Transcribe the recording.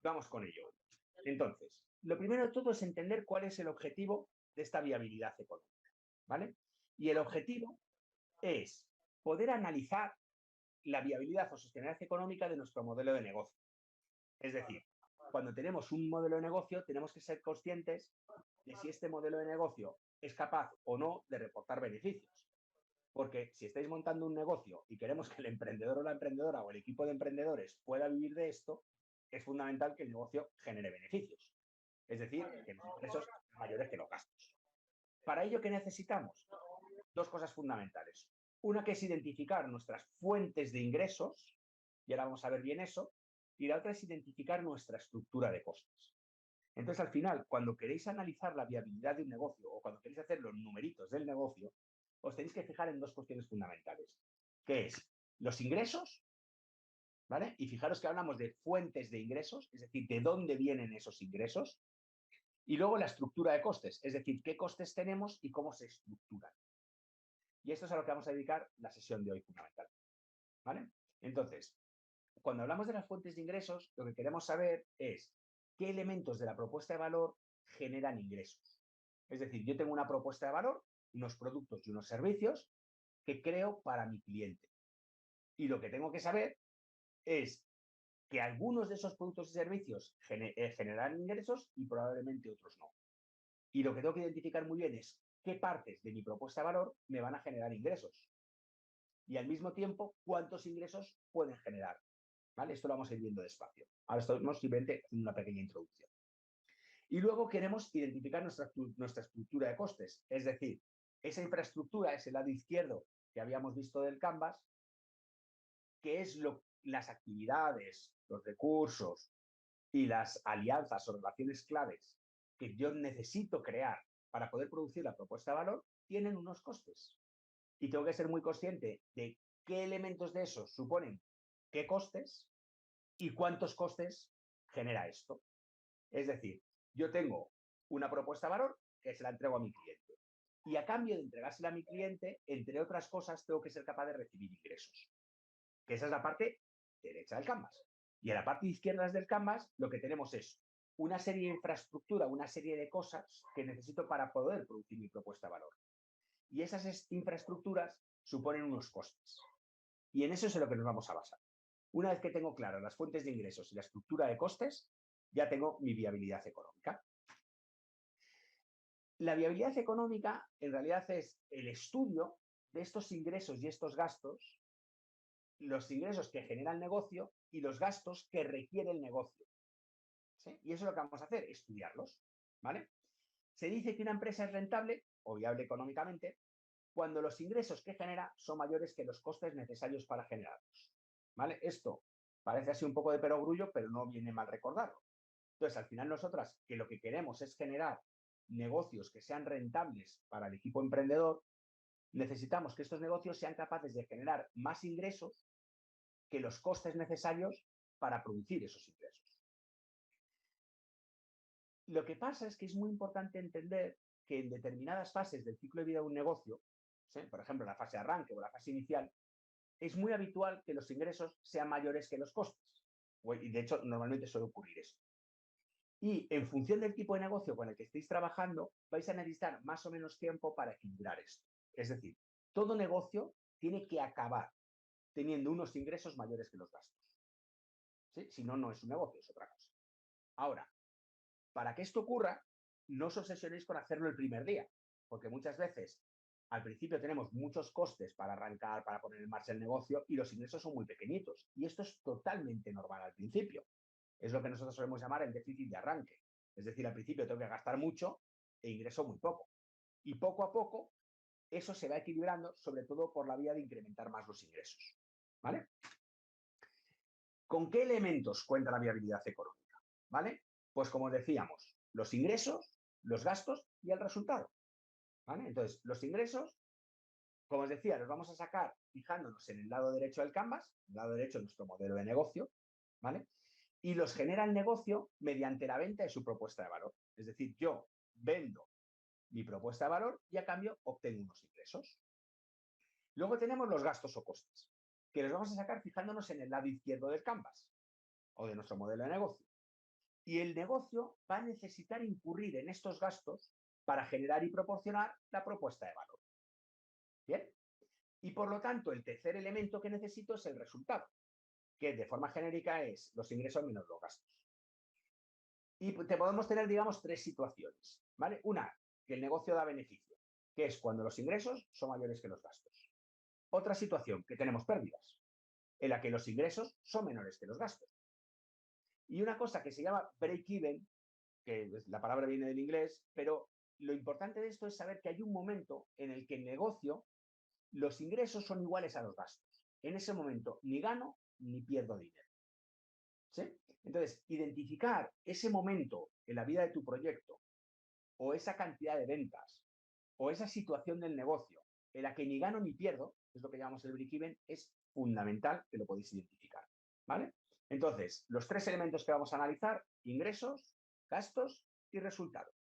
Vamos con ello. Entonces, lo primero de todo es entender cuál es el objetivo de esta viabilidad económica, ¿vale? Y el objetivo es poder analizar la viabilidad o sostenibilidad económica de nuestro modelo de negocio. Es decir, cuando tenemos un modelo de negocio, tenemos que ser conscientes de si este modelo de negocio es capaz o no de reportar beneficios. Porque si estáis montando un negocio y queremos que el emprendedor o la emprendedora o el equipo de emprendedores pueda vivir de esto, es fundamental que el negocio genere beneficios. Es decir, que los ingresos sean mayores que los gastos. Para ello, ¿qué necesitamos? Dos cosas fundamentales. Una que es identificar nuestras fuentes de ingresos, y ahora vamos a ver bien eso, y la otra es identificar nuestra estructura de costes. Entonces, al final, cuando queréis analizar la viabilidad de un negocio o cuando queréis hacer los numeritos del negocio, os tenéis que fijar en dos cuestiones fundamentales, que es los ingresos, ¿vale? Y fijaros que hablamos de fuentes de ingresos, es decir, de dónde vienen esos ingresos, y luego la estructura de costes, es decir, qué costes tenemos y cómo se estructuran. Y esto es a lo que vamos a dedicar la sesión de hoy fundamental, ¿vale? Entonces, cuando hablamos de las fuentes de ingresos, lo que queremos saber es qué elementos de la propuesta de valor generan ingresos. Es decir, yo tengo una propuesta de valor, unos productos y unos servicios que creo para mi cliente. Y lo que tengo que saber es que algunos de esos productos y servicios generarán ingresos y probablemente otros no. Y lo que tengo que identificar muy bien es qué partes de mi propuesta de valor me van a generar ingresos. Y al mismo tiempo, cuántos ingresos pueden generar. ¿Vale? Esto lo vamos a ir viendo despacio. Ahora estamos simplemente en una pequeña introducción. Y luego queremos identificar nuestra estructura de costes. Es decir, esa infraestructura, ese lado izquierdo que habíamos visto del Canvas, que es las actividades, los recursos y las alianzas o relaciones claves que yo necesito crear para poder producir la propuesta de valor, tienen unos costes. Y tengo que ser muy consciente de qué elementos de esos suponen qué costes y cuántos costes genera esto. Es decir, yo tengo una propuesta de valor que se la entrego a mi cliente. Y a cambio de entregársela a mi cliente, entre otras cosas, tengo que ser capaz de recibir ingresos. Que esa es la parte derecha del Canvas. Y en la parte izquierda del Canvas lo que tenemos es una serie de infraestructura, una serie de cosas que necesito para poder producir mi propuesta de valor. Y esas infraestructuras suponen unos costes. Y en eso es en lo que nos vamos a basar. Una vez que tengo claro las fuentes de ingresos y la estructura de costes, ya tengo mi viabilidad económica. La viabilidad económica en realidad es el estudio de estos ingresos y estos gastos, los ingresos que genera el negocio y los gastos que requiere el negocio. ¿Sí? Y eso es lo que vamos a hacer, estudiarlos. ¿Vale? Se dice que una empresa es rentable o viable económicamente cuando los ingresos que genera son mayores que los costes necesarios para generarlos. ¿Vale? Esto parece así un poco de perogrullo, pero no viene mal recordarlo. Entonces, al final nosotras, que lo que queremos es generar negocios que sean rentables para el equipo emprendedor, necesitamos que estos negocios sean capaces de generar más ingresos que los costes necesarios para producir esos ingresos. Lo que pasa es que es muy importante entender que en determinadas fases del ciclo de vida de un negocio, ¿sí? Por ejemplo, la fase de arranque o la fase inicial, es muy habitual que los ingresos sean mayores que los costes. Y de hecho, normalmente suele ocurrir eso. Y en función del tipo de negocio con el que estéis trabajando, vais a necesitar más o menos tiempo para equilibrar esto. Es decir, todo negocio tiene que acabar teniendo unos ingresos mayores que los gastos. ¿Sí? Si no, no es un negocio, es otra cosa. Ahora, para que esto ocurra, no os obsesionéis con hacerlo el primer día, porque muchas veces al principio tenemos muchos costes para arrancar, para poner en marcha el negocio y los ingresos son muy pequeñitos. Y esto es totalmente normal al principio. Es lo que nosotros solemos llamar el déficit de arranque. Es decir, al principio tengo que gastar mucho e ingreso muy poco. Y poco a poco eso se va equilibrando, sobre todo por la vía de incrementar más los ingresos. ¿Vale? ¿Con qué elementos cuenta la viabilidad económica? ¿Vale? Pues como decíamos, los ingresos, los gastos y el resultado. ¿Vale? Entonces, los ingresos, como os decía, los vamos a sacar fijándonos en el lado derecho del Canvas, el lado derecho de nuestro modelo de negocio, ¿vale? Y los genera el negocio mediante la venta de su propuesta de valor. Es decir, yo vendo mi propuesta de valor y a cambio obtengo unos ingresos. Luego tenemos los gastos o costes, que los vamos a sacar fijándonos en el lado izquierdo del Canvas o de nuestro modelo de negocio. Y el negocio va a necesitar incurrir en estos gastos para generar y proporcionar la propuesta de valor. ¿Bien? Y por lo tanto, el tercer elemento que necesito es el resultado, que de forma genérica es los ingresos menos los gastos. Y te podemos tener, digamos, tres situaciones, ¿vale? Una, que el negocio da beneficio, que es cuando los ingresos son mayores que los gastos. Otra situación, que tenemos pérdidas, en la que los ingresos son menores que los gastos. Y una cosa que se llama break-even, que la palabra viene del inglés, pero lo importante de esto es saber que hay un momento en el que el negocio, los ingresos son iguales a los gastos. En ese momento ni gano ni pierdo dinero. ¿Sí? Entonces, identificar ese momento en la vida de tu proyecto o esa cantidad de ventas o esa situación del negocio en la que ni gano ni pierdo, es lo que llamamos el break-even, es fundamental que lo podéis identificar. ¿Vale? Entonces, los tres elementos que vamos a analizar, ingresos, gastos y resultados.